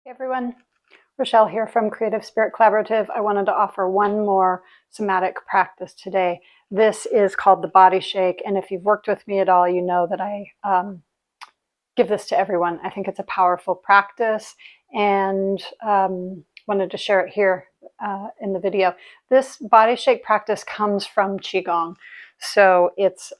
Hey everyone, Rachelle here from Creative Spirit Collaborative. I wanted to offer one more somatic practice today. This is called the body shake, and if you've worked with me at all, you know that I give this to everyone. I think it's a powerful practice, and wanted to share it here in the video. This body shake practice comes from Qigong, so it's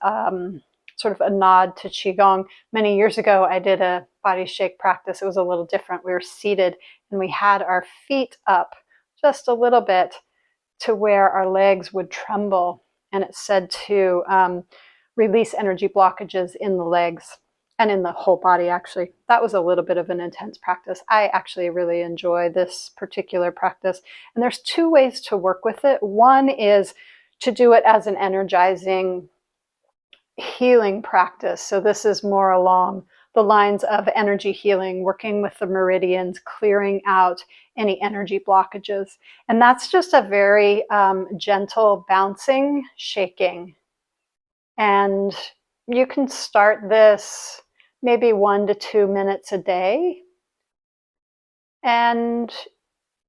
sort of a nod to Qigong. Many years ago, I did a body shake practice. It was a little different. We were seated and we had our feet up just a little bit to where our legs would tremble. And it said to release energy blockages in the legs and in the whole body, actually. That was a little bit of an intense practice. I actually really enjoy this particular practice. And there's two ways to work with it. One is to do it as an energizing healing practice. So this is more along the lines of energy healing, working with the meridians, clearing out any energy blockages. And that's just a very gentle bouncing, shaking. And you can start this maybe 1 to 2 minutes a day. And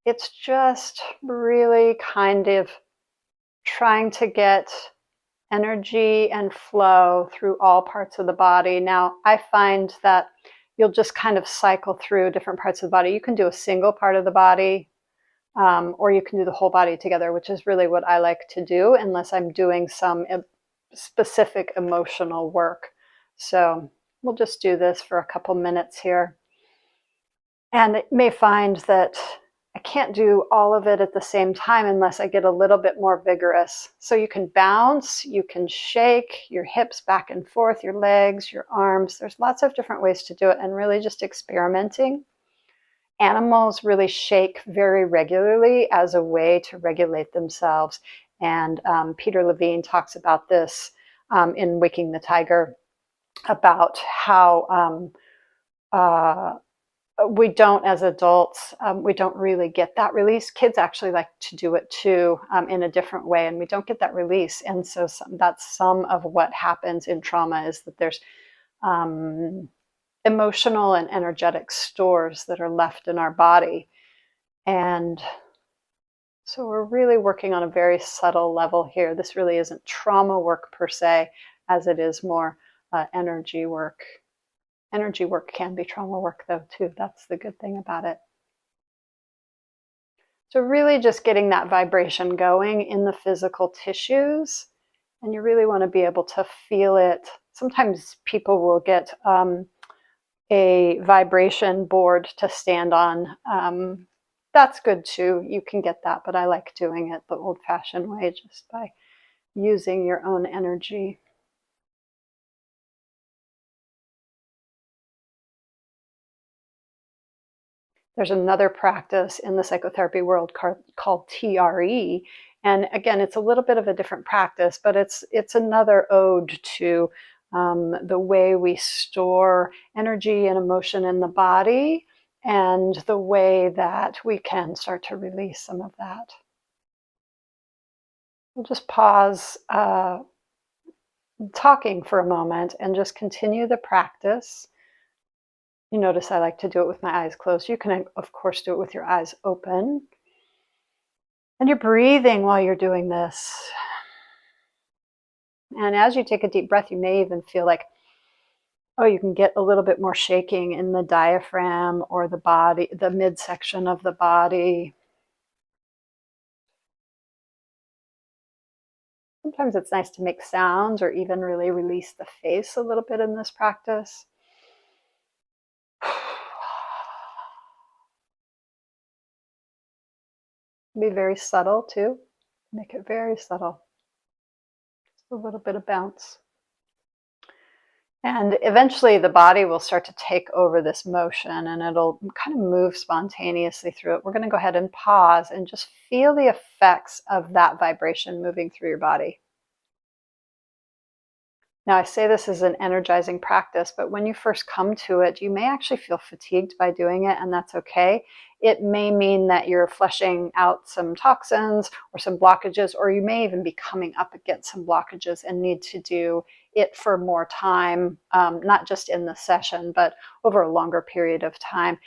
it's just really kind of trying to get energy and flow through all parts of the body. Now, I find that you'll just kind of cycle through different parts of the body. You can do a single part of the body, or you can do the whole body together, which is really what I like to do, unless I'm doing some specific emotional work. So we'll just do this for a couple minutes here. And it may find that I can't do all of it at the same time unless I get a little bit more vigorous. So you can bounce, you can shake your hips back and forth, your legs, your arms. There's lots of different ways to do it, and really just experimenting. Animals really shake very regularly as a way to regulate themselves. And Peter Levine talks about this in Waking the Tiger, about how we don't, as adults, we don't really get that release. Kids actually like to do it too, in a different way, and we don't get that release. And so that's some of what happens in trauma, is that there's emotional and energetic stores that are left in our body. And so we're really working on a very subtle level here. This really isn't trauma work per se, as it is more energy work. Energy work can be trauma work though too. That's the good thing about it. So really just getting that vibration going in the physical tissues, and you really want to be able to feel it. Sometimes people will get a vibration board to stand on. That's good too. You can get that, but I like doing it the old-fashioned way, just by using your own energy. There's another practice in the psychotherapy world called TRE. And again, it's a little bit of a different practice, but it's another ode to the way we store energy and emotion in the body, and the way that we can start to release some of that. We'll just pause talking for a moment and just continue the practice. You notice I like to do it with my eyes closed. You can, of course, do it with your eyes open. And you're breathing while you're doing this. And as you take a deep breath, you may even feel like, oh, you can get a little bit more shaking in the diaphragm or the body, the midsection of the body. Sometimes it's nice to make sounds or even really release the face a little bit in this practice. Be very subtle too. Make it very subtle. Just a little bit of bounce. And eventually the body will start to take over this motion, and it'll kind of move spontaneously through it. We're going to go ahead and pause and just feel the effects of that vibration moving through your body. Now, I say this is an energizing practice, but when you first come to it, you may actually feel fatigued by doing it, and that's okay. It may mean that you're flushing out some toxins or some blockages, or you may even be coming up against some blockages and need to do it for more time, not just in the session, but over a longer period of time.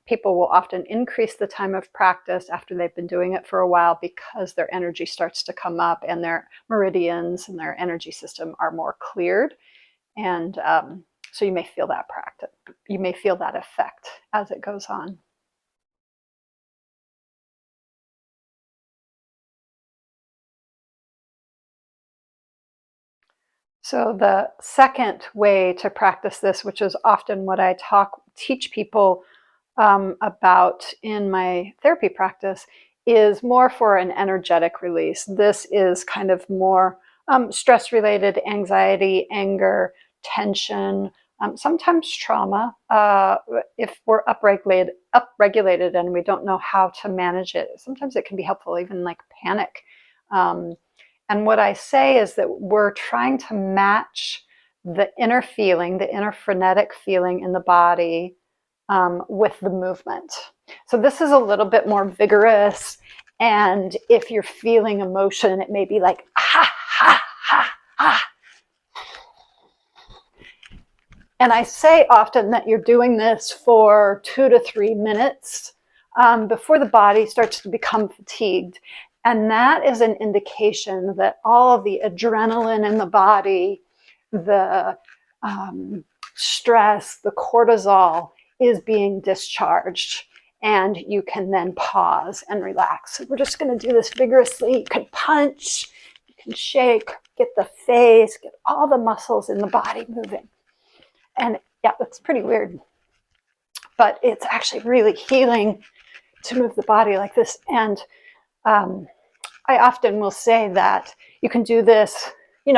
people will often increase the time of practice after they've been doing it for a while because their energy starts to come up and their meridians and their energy system are more cleared. And so you may feel that practice, you may feel that effect as it goes on. So the second way to practice this, which is often what I teach people about in my therapy practice, is more for an energetic release. This is kind of more stress-related, anxiety, anger, tension, sometimes trauma. If we're upregulated and we don't know how to manage it, sometimes it can be helpful, even like panic. And what I say is that we're trying to match the inner feeling, the inner frenetic feeling in the body with the movement. So this is a little bit more vigorous. And if you're feeling emotion, it may be like, ha, ha, ha, ha. And I say often that you're doing this for 2 to 3 minutes before the body starts to become fatigued. And that is an indication that all of the adrenaline in the body, the stress, the cortisol is being discharged. And you can then pause and relax. So we're just going to do this vigorously. You can punch, you can shake, get the face, get all the muscles in the body moving. And yeah, that's pretty weird. But it's actually really healing to move the body like this. And I often will say that you can do this,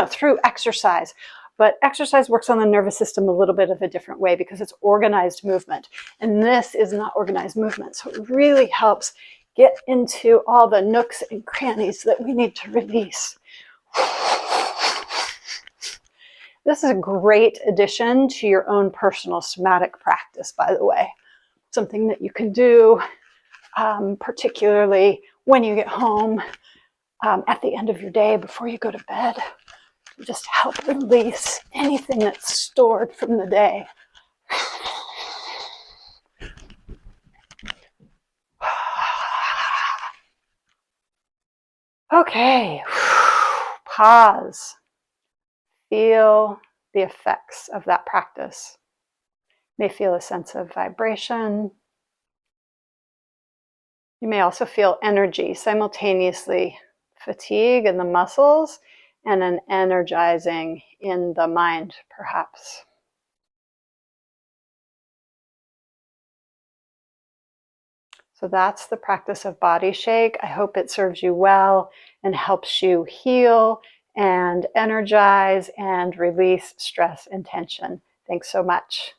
through exercise, but exercise works on the nervous system a little bit of a different way because it's organized movement. And this is not organized movement. So it really helps get into all the nooks and crannies that we need to release. This is a great addition to your own personal somatic practice, by the way. Something that you can do, particularly when you get home at the end of your day before you go to bed. Just help release anything that's stored from the day. Okay, pause. Feel the effects of that practice. You may feel a sense of vibration. You may also feel energy simultaneously, fatigue in the muscles and an energizing in the mind, perhaps. So that's the practice of body shake. I hope it serves you well and helps you heal and energize and release stress and tension. Thanks so much.